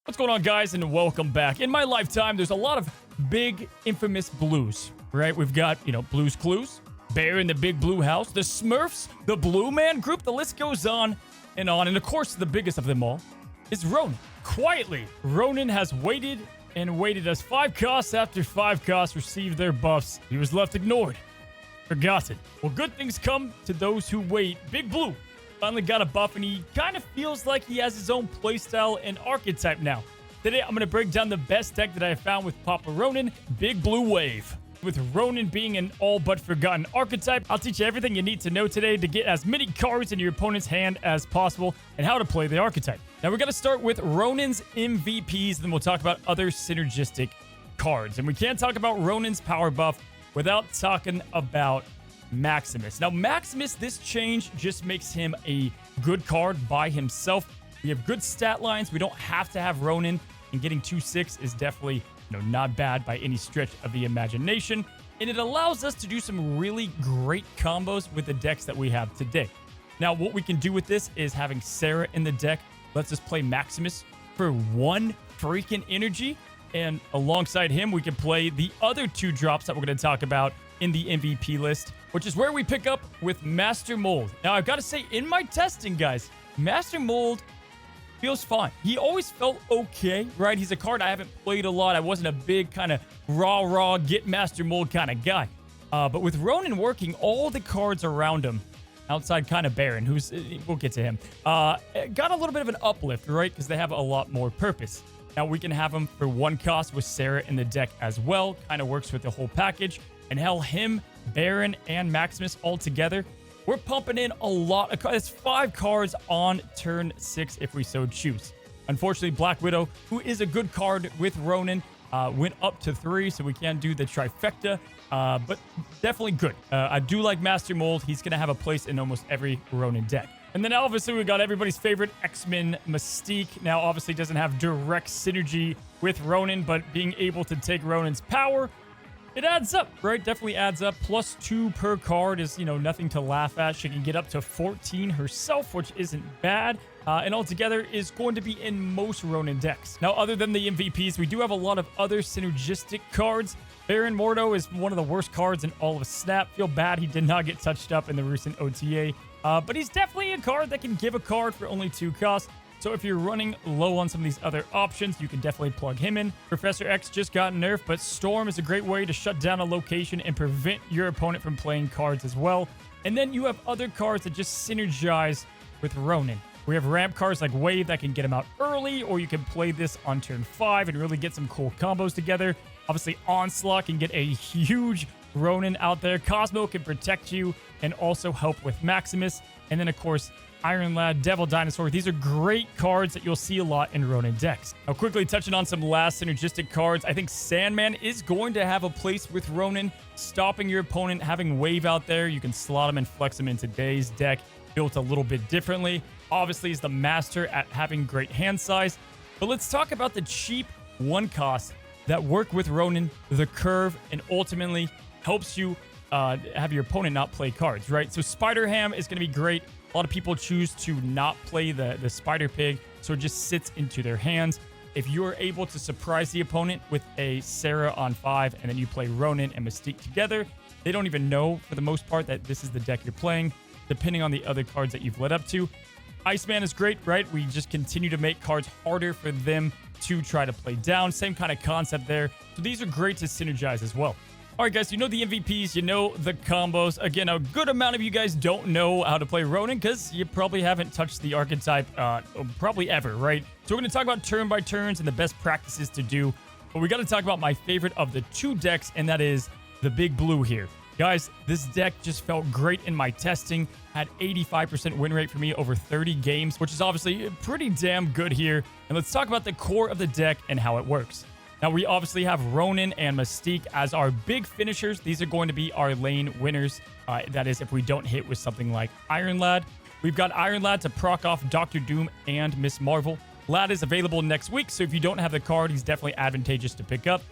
What's going on, guys, and welcome back. In my lifetime, there's a lot of big, infamous blues, right? We've got, Blue's Clues, Bear in the Big Blue House, the Smurfs, the Blue Man Group, the list goes on. And of course, the biggest of them all is Ronan. Quietly, Ronan has waited and waited as 5 costs after 5 costs received their buffs. He was left ignored, forgotten. Well, good things come to those who wait. Big Blue finally got a buff, and he kind of feels like he has his own playstyle and archetype now. Today, I'm going to break down the best deck that I have found with Papa Ronan, Big Blue Wave. With Ronan being an all but forgotten archetype, I'll teach you everything you need to know today to get as many cards in your opponent's hand as possible and how to play the archetype. Now, we're going to start with Ronan's MVPs, then we'll talk about other synergistic cards. And we can't talk about Ronan's power buff without talking about Maximus. Now, Maximus, this change just makes him a good card by himself. We have good stat lines. We don't have to have Ronan, and getting 2/6 is definitely not bad by any stretch of the imagination. And it allows us to do some really great combos with the decks that we have today. Now, what we can do with this is having Sarah in the deck lets us play Maximus for 1 freaking energy. And alongside him, we can play the other 2 drops that we're going to talk about in the MVP list, which is where we pick up with Master Mold. Now, I've got to say, in my testing, guys, Master Mold feels fine. He always felt okay, right? He's a card I haven't played a lot. I wasn't a big kind of raw, get Master Mold kind of guy. But with Ronan working, all the cards around him, outside kind of Baron, who's, we'll get to him, got a little bit of an uplift, right? Because they have a lot more purpose. Now, we can have him for 1 cost with Sarah in the deck as well. Kind of works with the whole package. And hell, him, Baron, and Maximus all together, we're pumping in a lot of cards. It's 5 cards on turn 6 if we so choose. Unfortunately, Black Widow, who is a good card with Ronan, went up to 3, so we can't do the trifecta, but definitely good. I do like Master Mold. He's going to have a place in almost every Ronan deck. And then obviously we got everybody's favorite X-Men Mystique. Now, obviously doesn't have direct synergy with Ronan, but being able to take Ronan's power, it adds up, right? Definitely adds up. +2 per card is, nothing to laugh at. She can get up to 14 herself, which isn't bad. And altogether is going to be in most Ronan decks. Now, other than the MVPs, we do have a lot of other synergistic cards. Baron Mordo is one of the worst cards in all of Snap. Feel bad he did not get touched up in the recent OTA. But he's definitely a card that can give a card for only 2 costs. So if you're running low on some of these other options, you can definitely plug him in. Professor X just got nerfed, but Storm is a great way to shut down a location and prevent your opponent from playing cards as well. And then you have other cards that just synergize with Ronan. We have ramp cards like Wave that can get him out early, or you can play this on turn 5 and really get some cool combos together. Obviously, Onslaught can get a huge Ronan out there. Cosmo can protect you and also help with Maximus. And then, of course, Iron Lad, Devil Dinosaur. These are great cards that you'll see a lot in Ronan decks. Now, quickly touching on some last synergistic cards, I think Sandman is going to have a place with Ronan, stopping your opponent, having Wave out there. You can slot him and flex him in today's deck, built a little bit differently. Obviously, he's the master at having great hand size. But let's talk about the cheap 1 cost that work with Ronan, the curve, and ultimately helps you have your opponent not play cards, right? So Spider Ham is going to be great. A lot of people choose to not play the Spider Pig, so it just sits into their hands. If you're able to surprise the opponent with a Sarah on 5, and then you play Ronan and Mystique together, they don't even know, for the most part, that this is the deck you're playing, depending on the other cards that you've led up to. Iceman is great, right? We just continue to make cards harder for them to try to play down. Same kind of concept there. So these are great to synergize as well. All right, guys, you know the MVPs, you know the combos. Again, a good amount of you guys don't know how to play Ronan because you probably haven't touched the archetype probably ever, right? So we're going to talk about turn by turns and the best practices to do. But we got to talk about my favorite of the 2 decks, and that is the Big Blue here. Guys, this deck just felt great in my testing. Had 85% win rate for me over 30 games, which is obviously pretty damn good here. And let's talk about the core of the deck and how it works. Now, we obviously have Ronan and Mystique as our big finishers. These are going to be our lane winners. That is, if we don't hit with something like Iron Lad. We've got Iron Lad to proc off Dr. Doom and Miss Marvel. Lad is available next week, so if you don't have the card, he's definitely advantageous to pick up.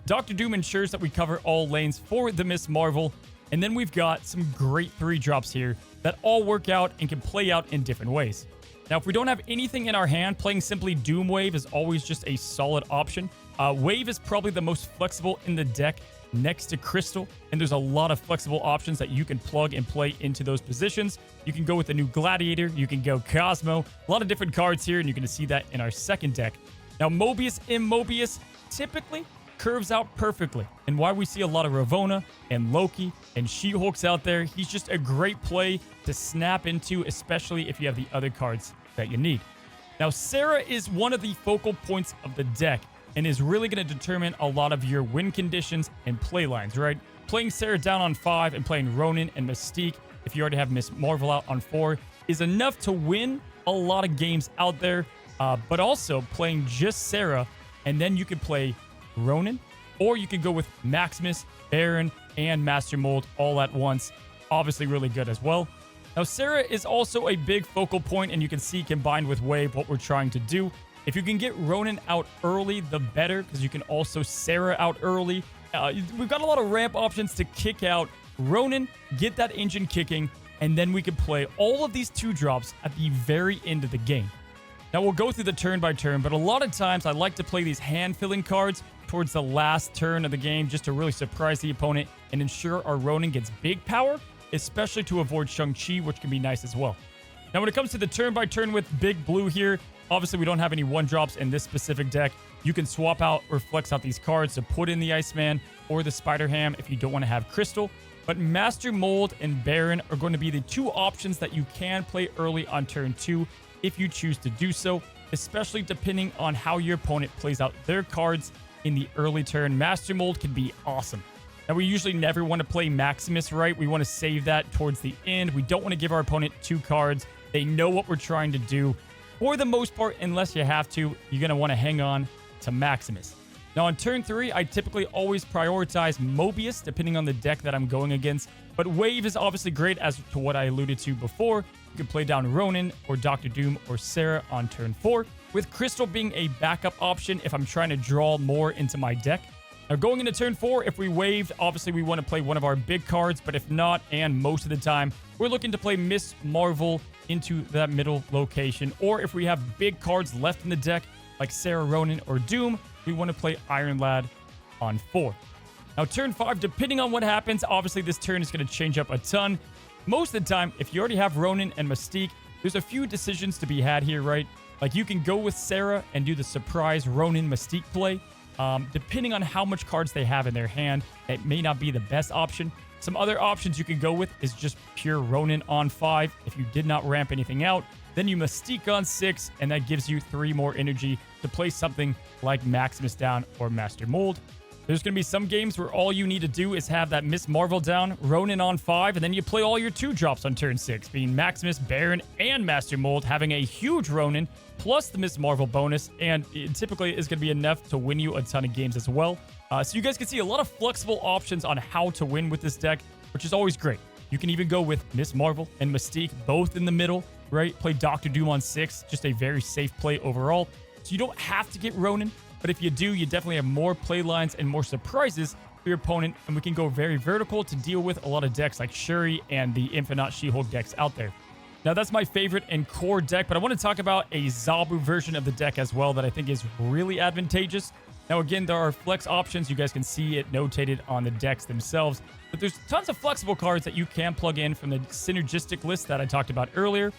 Dr. Doom ensures that we cover all lanes for the Miss Marvel. And then we've got some great 3 drops here that all work out and can play out in different ways. Now, if we don't have anything in our hand, playing simply Doom Wave is always just a solid option. Wave is probably the most flexible in the deck next to Crystal, and there's a lot of flexible options that you can plug and play into those positions. You can go with the new Gladiator, you can go Cosmo, a lot of different cards here, and you're going to see that in our second deck. Now, Mobius Immobius typically curves out perfectly, and why we see a lot of Ravonna and Loki and She-Hulks out there, he's just a great play to snap into, especially if you have the other cards that you need. Now, Sarah is one of the focal points of the deck and is really going to determine a lot of your win conditions and play lines, right? Playing Sarah down on 5 and playing Ronan and Mystique, if you already have Miss Marvel out on 4, is enough to win a lot of games out there, but also playing just Sarah, and then you could play Ronan, or you could go with Maximus, Baron, and Master Mold all at once. Obviously really good as well. Now, Sarah is also a big focal point, and you can see combined with Wave what we're trying to do. If you can get Ronan out early, the better, because you can also Sarah out early. We've got a lot of ramp options to kick out Ronan, get that engine kicking, and then we can play all of these 2-drops at the very end of the game. Now, we'll go through the turn by turn, but a lot of times I like to play these hand-filling cards towards the last turn of the game just to really surprise the opponent and ensure our Ronan gets big power, especially to avoid Shang-Chi, which can be nice as well. Now, when it comes to the turn by turn with Big Blue here, obviously we don't have any 1-drops in this specific deck. You can swap out or flex out these cards to put in the Iceman or the Spider-Ham if you don't want to have Crystal. But Master Mold and Baron are going to be the 2 options that you can play early on turn 2 if you choose to do so, especially depending on how your opponent plays out their cards in the early turn. Master Mold can be awesome. Now, we usually never want to play Maximus, right? We want to save that towards the end. We don't want to give our opponent 2 cards. They know what we're trying to do. For the most part, unless you have to, you're going to want to hang on to Maximus. Now, on turn 3, I typically always prioritize Mobius, depending on the deck that I'm going against. But Wave is obviously great, as to what I alluded to before. You can play down Ronan or Dr. Doom or Sarah on turn 4, with Crystal being a backup option if I'm trying to draw more into my deck. Now, going into turn 4, if we waved, obviously we want to play one of our big cards, but if not, and most of the time, we're looking to play Miss Marvel into that middle location. Or if we have big cards left in the deck, like Sarah, Ronan, or Doom, we want to play Iron Lad on 4. Now, turn 5, depending on what happens, obviously this turn is going to change up a ton. Most of the time, if you already have Ronan and Mystique, there's a few decisions to be had here, right? Like, you can go with Sarah and do the surprise Ronan Mystique play. Depending on how much cards they have in their hand, it may not be the best option. Some other options you could go with is just pure Ronan on 5. If you did not ramp anything out, then you Mystique on 6, and that gives you 3 more energy to play something like Maximus down or Master Mold. There's going to be some games where all you need to do is have that Miss Marvel down, Ronan on 5, and then you play all your 2-drops on turn 6, being Maximus, Baron, and Master Mold, having a huge Ronan, plus the Miss Marvel bonus, and it typically is going to be enough to win you a ton of games as well. So you guys can see a lot of flexible options on how to win with this deck, which is always great. You can even go with Miss Marvel and Mystique, both in the middle, right? Play Dr. Doom on 6, just a very safe play overall. So you don't have to get Ronan, but if you do, you definitely have more play lines and more surprises for your opponent, and we can go very vertical to deal with a lot of decks like Shuri and the Infinite She-Hulk decks out there. Now, that's my favorite and core deck, but I want to talk about a Zabu version of the deck as well that I think is really advantageous. Now, again, there are flex options. You guys can see it notated on the decks themselves, but there's tons of flexible cards that you can plug in from the synergistic list that I talked about earlier.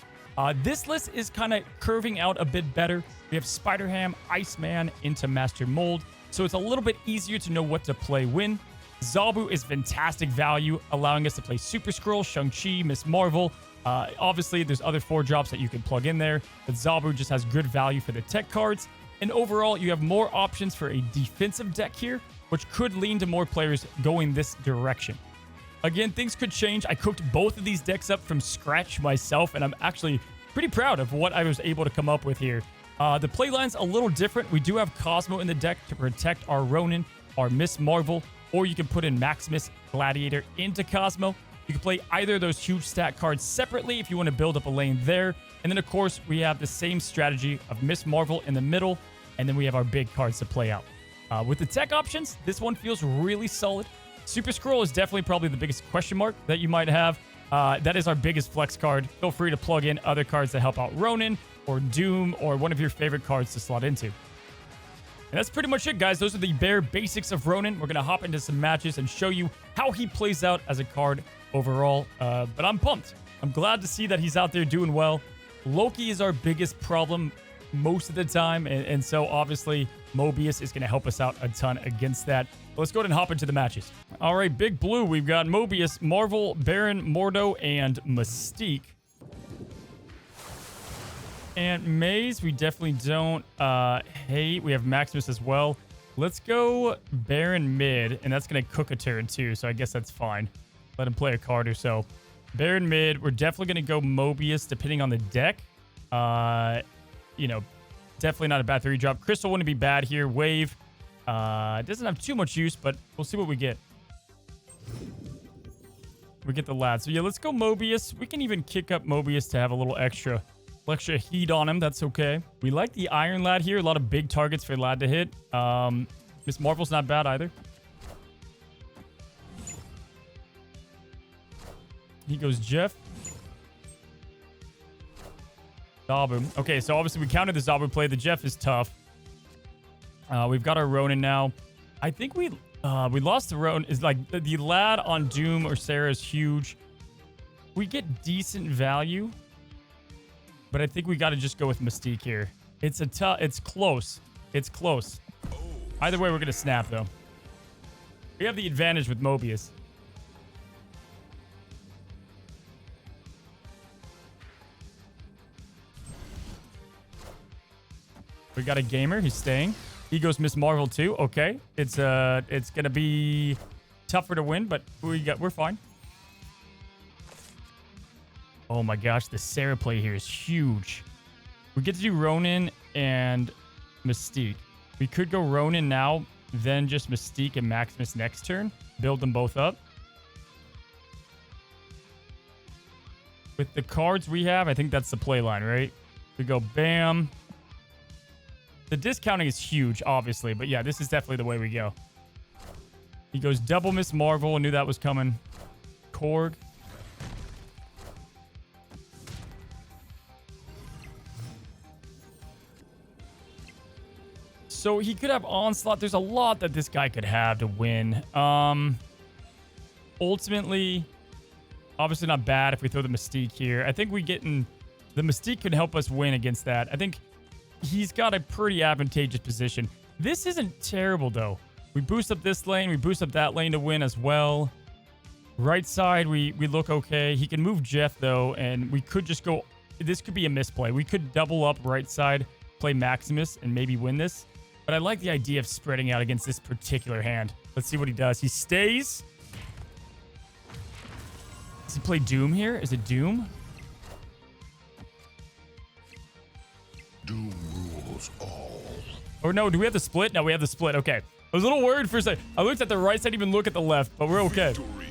This list is kind of curving out a bit better. We have Spider-Ham, Iceman into Master Mold, so it's a little bit easier to know what to play when. Zabu is fantastic value, allowing us to play Super Skrull, Shang-Chi, Miss Marvel. Obviously, there's other 4-drops that you can plug in there, but Zabu just has good value for the tech cards. And overall, you have more options for a defensive deck here, which could lean to more players going this direction. Again, things could change. I cooked both of these decks up from scratch myself, and I'm actually pretty proud of what I was able to come up with here. The playline's a little different. We do have Cosmo in the deck to protect our Ronan, our Miss Marvel, or you can put in Maximus, Gladiator into Cosmo. You can play either of those huge stat cards separately if you want to build up a lane there. And then, of course, we have the same strategy of Miss Marvel in the middle, and then we have our big cards to play out. With the tech options, this one feels really solid. Super Skrull is definitely probably the biggest question mark that you might have. That is our biggest flex card. Feel free to plug in other cards that help out Ronan. or Doom or one of your favorite cards to slot into. And that's pretty much it, guys. Those are the bare basics of Ronan. We're going to hop into some matches and show you how he plays out as a card overall. But I'm pumped. I'm glad to see that he's out there doing well. Loki is our biggest problem most of the time. And so, obviously, Mobius is going to help us out a ton against that. But let's go ahead and hop into the matches. All right, Big Blue. We've got Mobius, Marvel, Baron, Mordo, and Mystique. And Maze, we definitely don't hate. We have Maximus as well. Let's go Baron mid, and that's going to cook a turn too, so I guess that's fine. Let him play a card or so. Baron mid, we're definitely going to go Mobius depending on the deck. You know, definitely not a bad 3-drop. Crystal wouldn't be bad here. Wave doesn't have too much use, but we'll see what we get. We get the lad. So yeah, let's go Mobius. We can even kick up Mobius to have a little extra heat on him. That's okay. We like the Iron Lad here. A lot of big targets for Lad to hit. Miss Marvel's not bad either. He goes Jeff. Zabu. Okay, so obviously we counted the Zabu play. The Jeff is tough. We've got our Ronan now. I think we lost the Ronan. Is like the Lad on Doom or Sarah is huge. We get decent value. But I think we got to just go with Mystique here. It's close. It's close. Either way, we're going to snap, though. We have the advantage with Mobius. We got a gamer. He's staying. He goes Miss Marvel, too. Okay. It's going to be tougher to win, but we're fine. Oh my gosh, the Sarah play here is huge. We get to do Ronan and Mystique. We could go Ronan now, then just Mystique and Maximus next turn. Build them both up. With the cards we have, I think that's the play line, right? We go bam. The discounting is huge, obviously, but yeah, this is definitely the way we go. He goes double Miss Marvel. I knew that was coming. Korg. So he could have Onslaught. There's a lot that this guy could have to win. Ultimately, obviously not bad if we throw the Mystique here. I think the Mystique could help us win against that. I think he's got a pretty advantageous position. This isn't terrible, though. We boost up this lane. We boost up that lane to win as well. Right side, we look okay. He can move Jeff, though, and we could just go... This could be a misplay. We could double up right side, play Maximus, and maybe win this. But I like the idea of spreading out against this particular hand. Let's see what he does. He stays. Does he play Doom here? Is it Doom? Doom rules all. Or no, do we have the split? No, we have the split. Okay. I was a little worried for a second. I looked at the right side, even look at the left, but we're okay. Victory.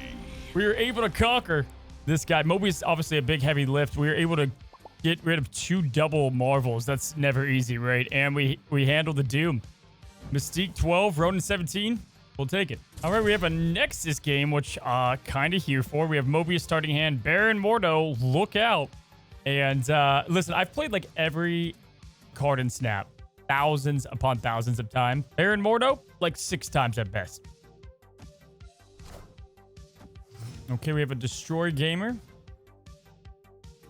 We were able to conquer this guy. Mobius obviously a big, heavy lift. We were able to get rid of 2 double Marvels. That's never easy, right? And we handled the Doom. Mystique 12, Ronan 17. We'll take it. All right, we have a Nexus game, which kind of here for. We have Mobius starting hand. Baron Mordo, look out. And listen, I've played like every card in Snap. Thousands upon thousands of times. Baron Mordo, like 6 times at best. Okay, we have a Destroy Gamer.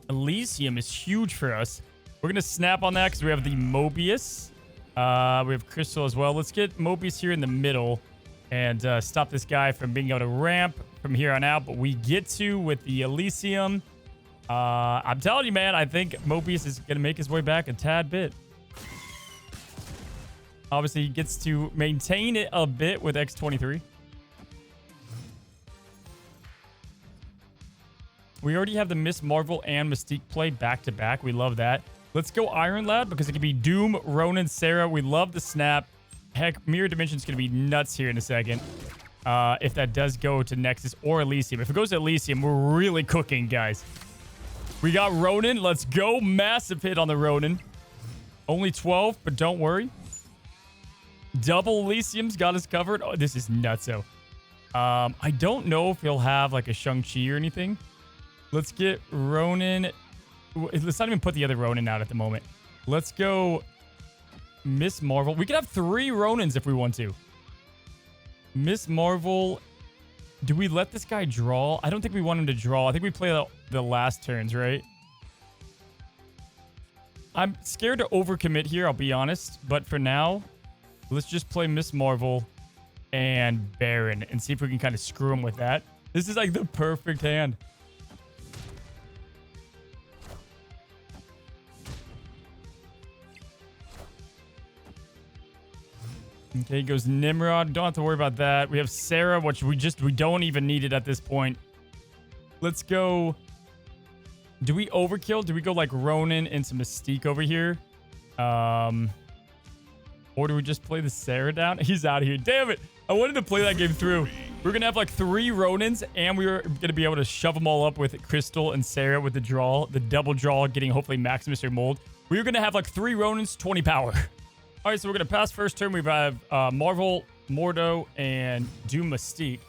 Elysium is huge for us. We're going to snap on that because we have the Mobius. We have Crystal as well. Let's get Mobius here in the middle and stop this guy from being able to ramp from here on out. But we get to with the Elysium. I'm telling you, man, I think Mobius is going to make his way back a tad bit. Obviously, he gets to maintain it a bit with X23. We already have the Miss Marvel and Mystique play back-to-back. We love that. Let's go Iron Lad because it can be Doom, Ronan, Sarah. We love the snap. Heck, Mirror Dimension's going to be nuts here in a second. If that does go to Nexus or Elysium. If it goes to Elysium, we're really cooking, guys. We got Ronan. Let's go. Massive hit on the Ronan. Only 12, but don't worry. Double Elysium's got us covered. Oh, this is nutso. I don't know if he'll have like a Shang-Chi or anything. Let's get Ronan Let's not even put the other Ronan out at the moment. Let's go Miss Marvel. We could have 3 Ronans if we want to. Miss Marvel. Do we let this guy draw? I don't think we want him to draw. I think we play the last turns, right? I'm scared to overcommit here, I'll be honest. But for now, let's just play Miss Marvel and Baron and see if we can kind of screw him with that. This is like the perfect hand. Okay, he goes Nimrod. Don't have to worry about that. We have Sarah, which we don't even need it at this point. Let's go. Do we overkill? Do we go like Ronan and some Mystique over here? Or do we just play the Sarah down? He's out of here. Damn it. I wanted to play that game through. We're going to have like 3 Ronans, and we were going to be able to shove them all up with Crystal and Sarah with the draw, the double draw, getting hopefully Maximus or Mold. We were going to have like 3 Ronans, 20 power. All right, so we're going to pass first turn. We have Marvel, Mordo, and Doom Mystique.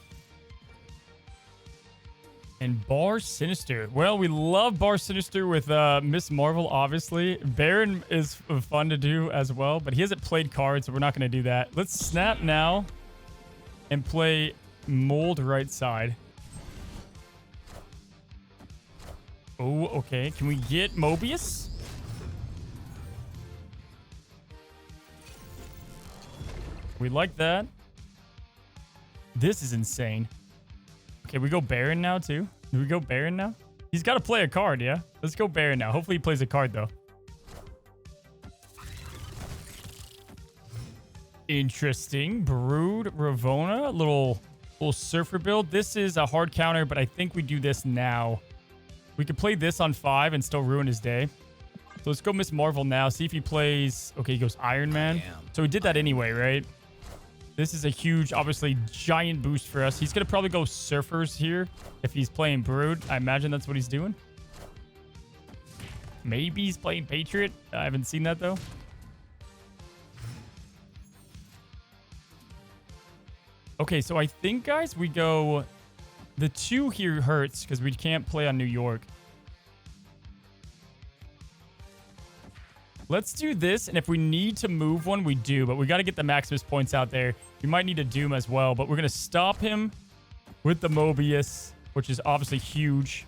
And Bar Sinister. Well, we love Bar Sinister with Miss Marvel, obviously. Baron is fun to do as well, but he hasn't played cards, so we're not going to do that. Let's snap now and play Mold right side. Oh, okay. Can we get Mobius? We like that. This is insane. Okay, we go Baron now, too. Do we go Baron now? He's got to play a card, yeah? Let's go Baron now. Hopefully he plays a card, though. Interesting. Brood, Ravona. Little Surfer build. This is a hard counter, but I think we do this now. We could play this on 5 and still ruin his day. So let's go Miss Marvel now. See if he plays... Okay, he goes Iron Man. So he did that anyway, right? This is a huge, obviously, giant boost for us. He's going to probably go Surfers here if he's playing Brood. I imagine that's what he's doing. Maybe he's playing Patriot. I haven't seen that, though. Okay, so I think, guys, we go... The 2 here hurts because we can't play on New York. Let's do this, and if we need to move one, we do. But we got to get the Maximus points out there. We might need a Doom as well, but we're going to stop him with the Mobius, which is obviously huge.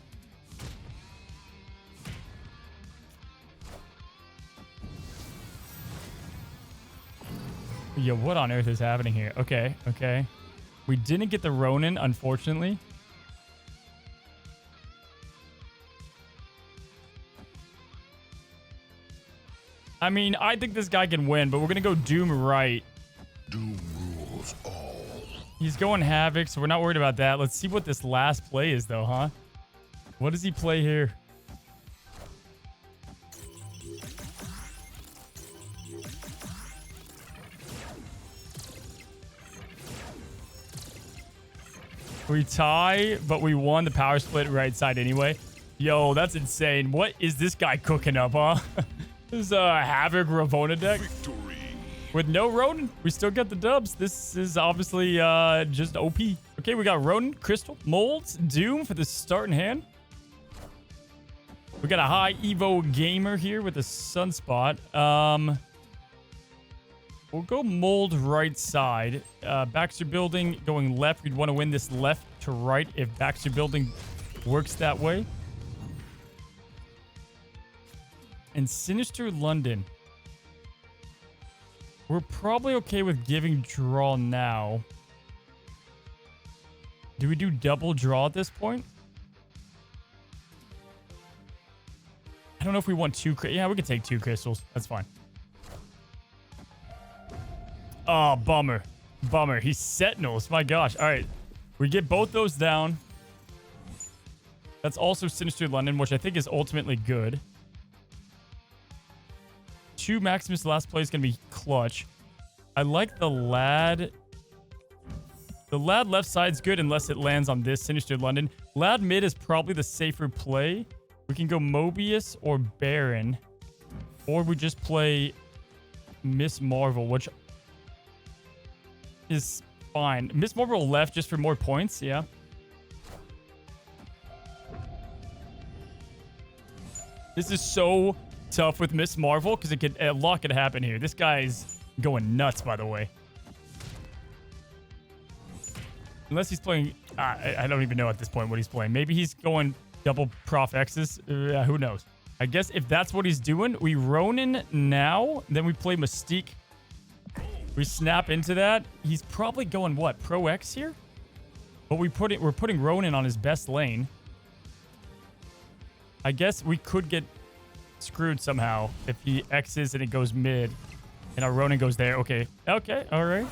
Yo, what on earth is happening here? Okay, okay. We didn't get the Ronan, unfortunately. I mean, I think this guy can win, but we're going to go Doom right. Doom rules all. He's going Havoc, so we're not worried about that. Let's see what this last play is, though, huh? What does he play here? We tie, but we won the power split right side anyway. Yo, that's insane. What is this guy cooking up, huh? This is a Havoc Ravona deck. Victory. With no Ronan, we still get the dubs. This is obviously just OP. Okay, we got Ronan, Crystal, Molds, Doom for the starting hand. We got a high Evo gamer here with a Sunspot. We'll go Mold right side. Baxter Building going left. We'd want to win this left to right if Baxter Building works that way. And Sinister London. We're probably okay with giving draw now. Do we do double draw at this point? I don't know if we want 2. Yeah, we could take 2 crystals. That's fine. Oh, bummer. Bummer. He's Sentinels. My gosh. All right. We get both those down. That's also Sinister London, which I think is ultimately good. 2 Maximus last play is going to be clutch. I like the Lad. The Lad left side's good unless it lands on this Sinister London. Lad mid is probably the safer play. We can go Mobius or Baron. Or we just play Miss Marvel, which is fine. Miss Marvel left just for more points, yeah. This is so tough with Miss Marvel because a lot could happen here. This guy's going nuts, by the way. Unless he's playing... I don't even know at this point what he's playing. Maybe he's going double Prof X's. Who knows? I guess if that's what he's doing, we Ronan now. Then we play Mystique. We snap into that. He's probably going, what, Pro X here? But we're putting Ronan on his best lane. I guess we could get screwed somehow if he X's and it goes mid. And our Ronan goes there. Okay. Okay. All right.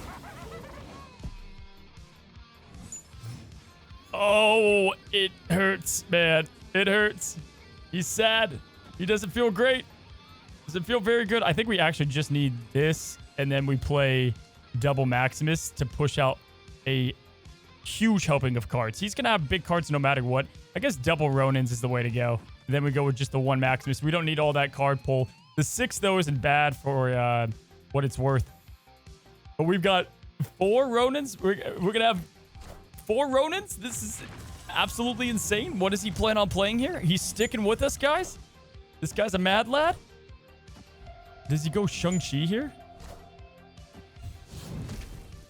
Oh, it hurts, man. It hurts. He's sad. He doesn't feel great. Doesn't feel very good. I think we actually just need this, and then we play double Maximus to push out a huge helping of cards. He's going to have big cards no matter what. I guess double Ronins is the way to go. And then we go with just the one Maximus. We don't need all that card pull. The 6, though, isn't bad for what it's worth. But we've got 4 Ronins. We're going to have 4 Ronins? This is absolutely insane. What does he plan on playing here? He's sticking with us, guys? This guy's a mad lad? Does he go Shang-Chi here?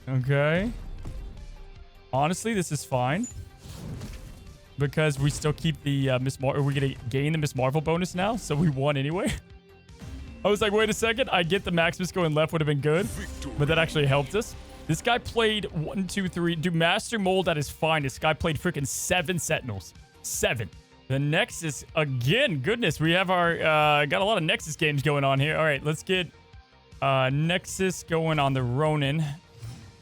Okay. Honestly, this is fine. Because we still keep the Miss Marvel. We're going to gain the Miss Marvel bonus now, so we won anyway. I was like, wait a second. I get the Maximus going left would have been good. But that actually helped us. This guy played 1, 2, 3. Do Master Mold at his finest. This guy played freaking 7 Sentinels. 7. The Nexus, again, goodness. We have our, got a lot of Nexus games going on here. All right, let's get Nexus going on the Ronan.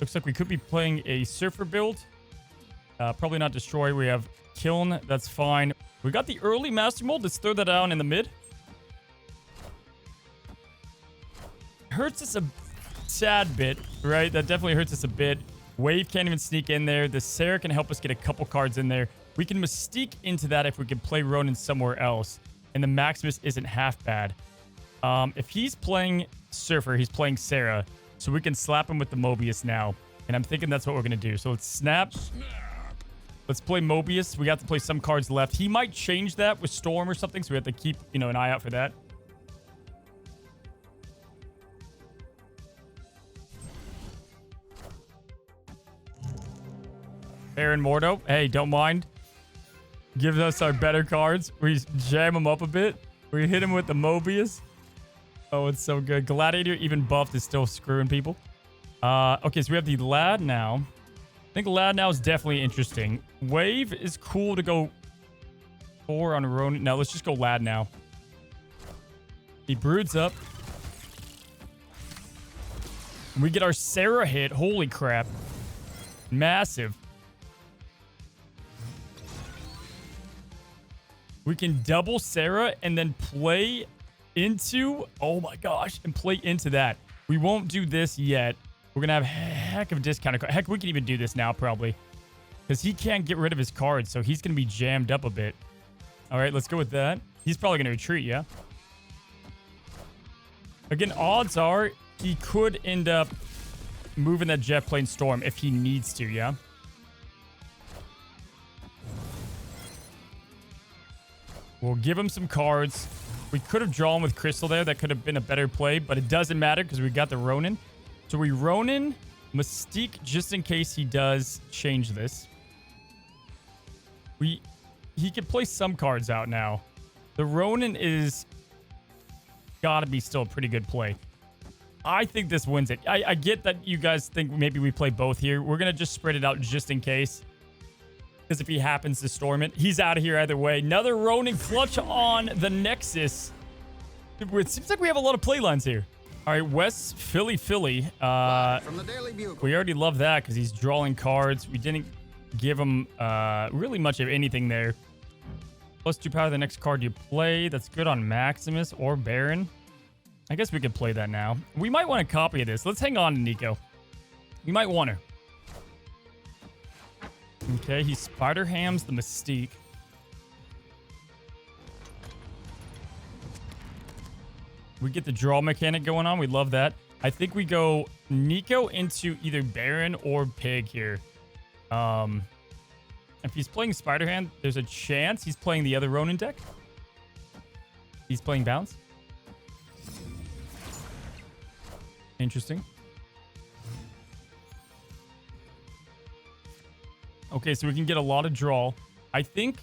Looks like we could be playing a Surfer build. Probably not Destroy. We have Kiln. That's fine. We got the early Master Mold. Let's throw that down in the mid. Hurts us a sad bit, right? That definitely hurts us a bit. Wave can't even sneak in there. The Sarah can help us get a couple cards in there. We can Mystique into that if we can play Ronan somewhere else. And the Maximus isn't half bad. If he's playing Surfer, he's playing Sarah. So we can slap him with the Mobius now. And I'm thinking that's what we're going to do. So let's snap. Let's play Mobius. We got to play some cards left. He might change that with Storm or something. So we have to keep, an eye out for that. Baron Mordo. Hey, don't mind. Gives us our better cards. We jam him up a bit. We hit him with the Mobius. Oh, it's so good. Gladiator, even buffed, is still screwing people. Okay, so we have the Lad now. I think Lad now is definitely interesting. Wave is cool to go 4 on Ronan. No, let's just go Lad now. He broods up. We get our Sarah hit. Holy crap. Massive. We can double Sarah and then play into... Oh my gosh. And play into that. We won't do this yet. We're going to have a heck of a discount. Heck, we can even do this now probably. Because he can't get rid of his cards. So he's going to be jammed up a bit. All right, let's go with that. He's probably going to retreat, yeah? Again, odds are he could end up moving that Jet Plane Storm if he needs to, yeah? We'll give him some cards. We could have drawn with Crystal there. That could have been a better play, but it doesn't matter because we got the Ronan. So we Ronan, Mystique, just in case he does change this. He could play some cards out now. The Ronan is gotta be still a pretty good play. I think this wins it. I get that you guys think maybe we play both here. We're going to just spread it out just in case. Because if he happens to storm it, he's out of here either way. Another Ronan clutch on the Nexus. It seems like we have a lot of play lines here. All right, WestPhillyFilly. From the Daily Bugle. We already love that because he's drawing cards. We didn't give him really much of anything there. +2 power the next card you play. That's good on Maximus or Baron. I guess we could play that now. We might want a copy of this. Let's hang on to Nico. We might want her. Okay, he Spider Hams the Mystique. We get the draw mechanic going on. We love that. I think we go Nico into either Baron or Pig here. If he's playing Spider Ham, there's a chance he's playing the other Ronan deck. He's playing bounce. Interesting. Okay, so we can get a lot of draw. I think,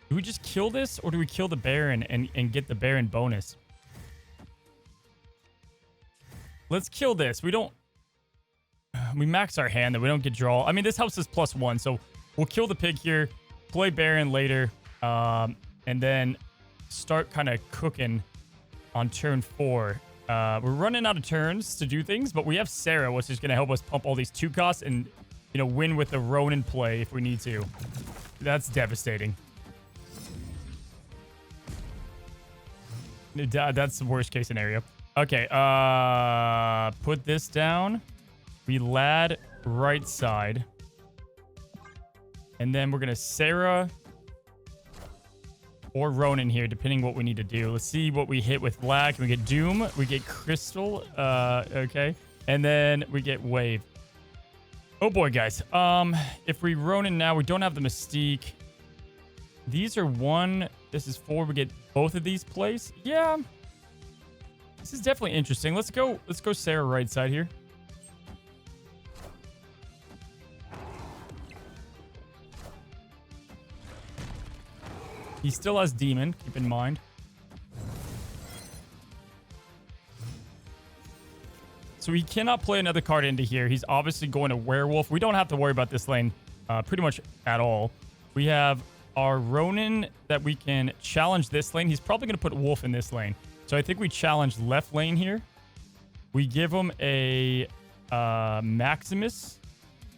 do we just kill this or do we kill the Baron and get the Baron bonus? Let's kill this. We max our hand that we don't get draw. I mean, this helps us +1, so we'll kill the pig here, play Baron later, and then start kind of cooking on turn 4. We're running out of turns to do things, but we have Sarah, which is going to help us pump all these 2 costs and, you know, win with the Ronan play if we need to. That's devastating. That's the worst case scenario. Okay, put this down. We lad right side. And then we're going to Sarah or Ronan here, depending what we need to do. Let's see what we hit with lag. Can we get Doom? We get Crystal. Okay. And then we get Wave. Oh boy, guys. If we Ronan now, we don't have the Mystique. These are 1. This is 4. We get both of these plays. Yeah. This is definitely interesting. Let's go Sarah right side here. He still has Demon, keep in mind. So he cannot play another card into here. He's obviously going to Werewolf. We don't have to worry about this lane pretty much at all. We have our Ronan that we can challenge this lane. He's probably going to put Wolf in this lane. So I think we challenge left lane here. We give him a Maximus.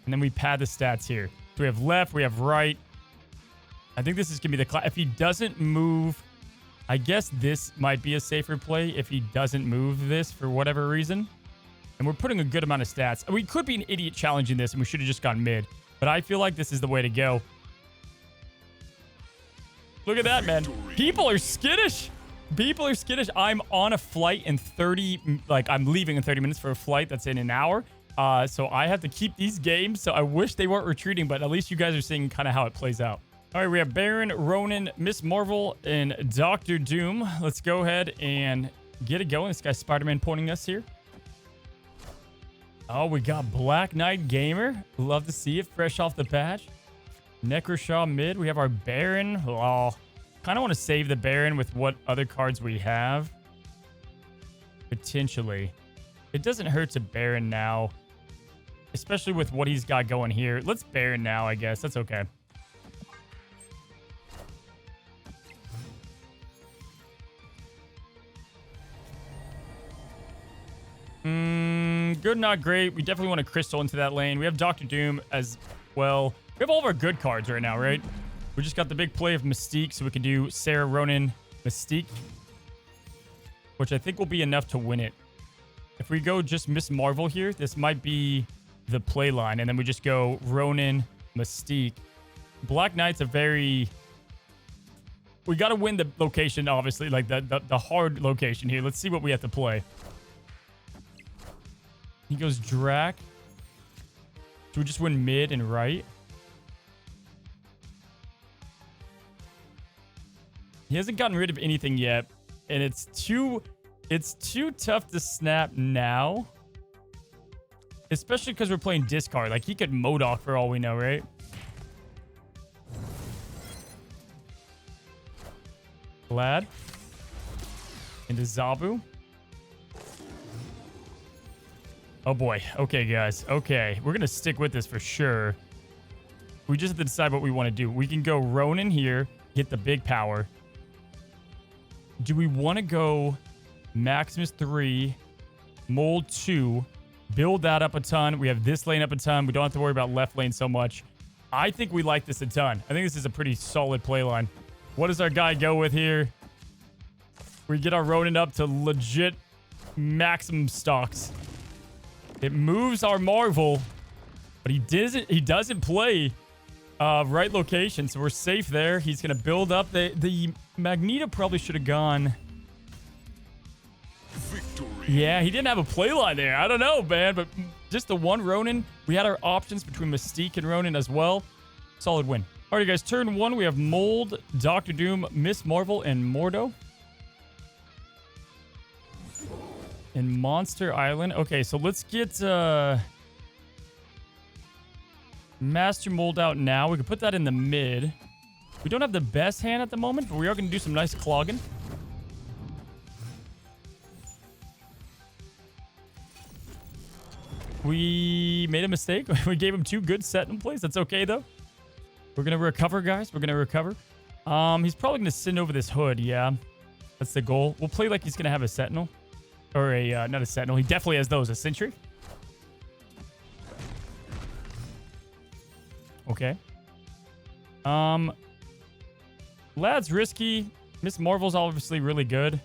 And then we pad the stats here. So we have left, we have right. I think this is going to be the... If he doesn't move... I guess this might be a safer play if he doesn't move this for whatever reason. And we're putting a good amount of stats. We could be an idiot challenging this, and we should have just gone mid. But I feel like this is the way to go. Look at that, man. People are skittish. People are skittish. I'm on a flight in 30... Like, I'm leaving in 30 minutes for a flight that's in an hour. So I have to keep these games. So I wish they weren't retreating, but at least you guys are seeing kind of how it plays out. All right, we have Baron, Ronan, Miss Marvel, and Dr. Doom. Let's go ahead and get it going. This guy's Spider-Man pointing us here. Oh, we got Black Knight Gamer. Love to see it fresh off the patch. Necroshaw mid. We have our Baron. Oh, kind of want to save the Baron with what other cards we have. Potentially. It doesn't hurt to Baron now. Especially with what he's got going here. Let's Baron now, I guess. That's okay. Good, not great. We definitely want to Crystal into that lane. We have Dr. Doom as well. We have all of our good cards right now, right? We just got the big play of Mystique, so we can do Sarah, Ronan, Mystique, which I think will be enough to win it. If we go just Miss Marvel here, this might be the play line, and then we just go Ronan, Mystique. Black Knight's a very... We got to win the location, obviously, like the hard location here. Let's see what we have to play. He goes Drac. Do we just win mid and right? He hasn't gotten rid of anything yet, and it's too tough to snap now. Especially because we're playing discard. Like, he could Modok for all we know, right? Glad. Into Zabu. Oh boy. Okay, guys. Okay. We're going to stick with this for sure. We just have to decide what we want to do. We can go Ronan here. Get the big power. Do we want to go Maximus 3, Mold 2, build that up a ton? We have this lane up a ton. We don't have to worry about left lane so much. I think we like this a ton. I think this is a pretty solid play line. What does our guy go with here? We get our Ronan up to legit maximum stocks. It moves our Marvel, but he doesn't play right location, so we're safe there. He's going to build up. The Magneto probably should have gone. Victory. Yeah, he didn't have a play line there. I don't know, man, but just the one Ronan. We had our options between Mystique and Ronan as well. Solid win. All right, guys, turn 1, we have Mold, Dr. Doom, Miss Marvel, and Mordo. in Monster Island. Okay, so let's get Master Mold out now. We can put that in the mid. We don't have the best hand at the moment, but we are going to do some nice clogging. We made a mistake. We gave him 2 good Sentinel plays. That's okay, though. We're going to recover, guys. We're going to recover. He's probably going to send over this hood. Yeah, that's the goal. We'll play like he's going to have a Sentinel. Or a, not a Sentinel. He definitely has those. A Sentry. Okay. Lad's risky. Miss Marvel's obviously really good.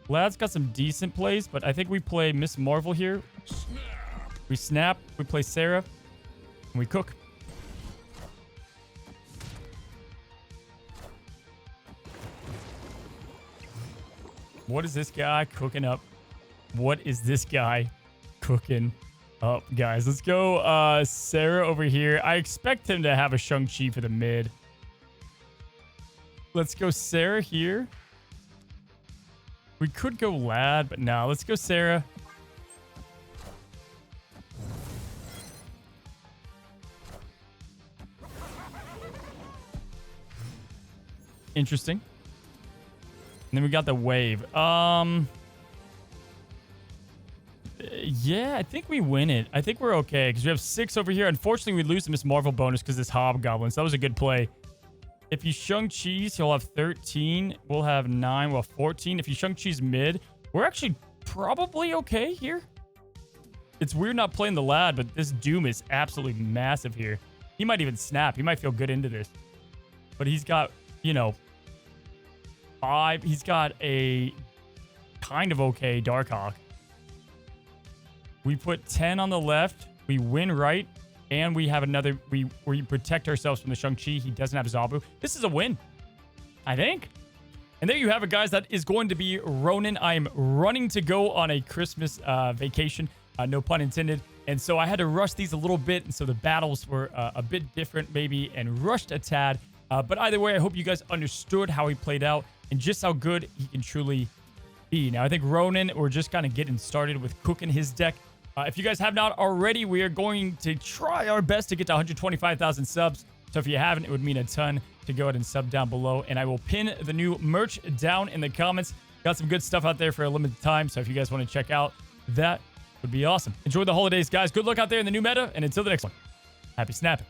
Lad's got some decent plays, but I think we play Miss Marvel here. We snap. We play Sarah. And we cook. What is this guy cooking up? What is this guy cooking up, guys? Let's go Sarah over here. I expect him to have a Shang-Chi for the mid. Let's go Sarah here. We could go Lad, but no. Let's go Sarah. Interesting. And then we got the wave. Yeah, I think we win it. I think we're okay because we have 6 over here. Unfortunately, we lose the Miss Marvel bonus because this Hobgoblin. So that was a good play. If you Shang-Chi's, he'll have 13. We'll have 9. We'll have 14. If you Shang-Chi's mid, we're actually probably okay here. It's weird not playing the Lad, but this Doom is absolutely massive here. He might even snap. He might feel good into this. But he's got, you know, 5. He's got a kind of okay Darkhawk. We put 10 on the left. We win right. And we have another... We protect ourselves from the Shang-Chi. He doesn't have Zabu. This is a win, I think. And there you have it, guys. That is going to be Ronan. I am running to go on a Christmas vacation. No pun intended. And so I had to rush these a little bit. And so the battles were a bit different maybe and rushed a tad. But either way, I hope you guys understood how he played out and just how good he can truly be. Now, I think Ronan, we're just kind of getting started with cooking his deck. If you guys have not already, we are going to try our best to get to 125,000 subs. So if you haven't, it would mean a ton to go ahead and sub down below. And I will pin the new merch down in the comments. Got some good stuff out there for a limited time. So if you guys want to check out, that would be awesome. Enjoy the holidays, guys. Good luck out there in the new meta. And until the next one, happy snapping.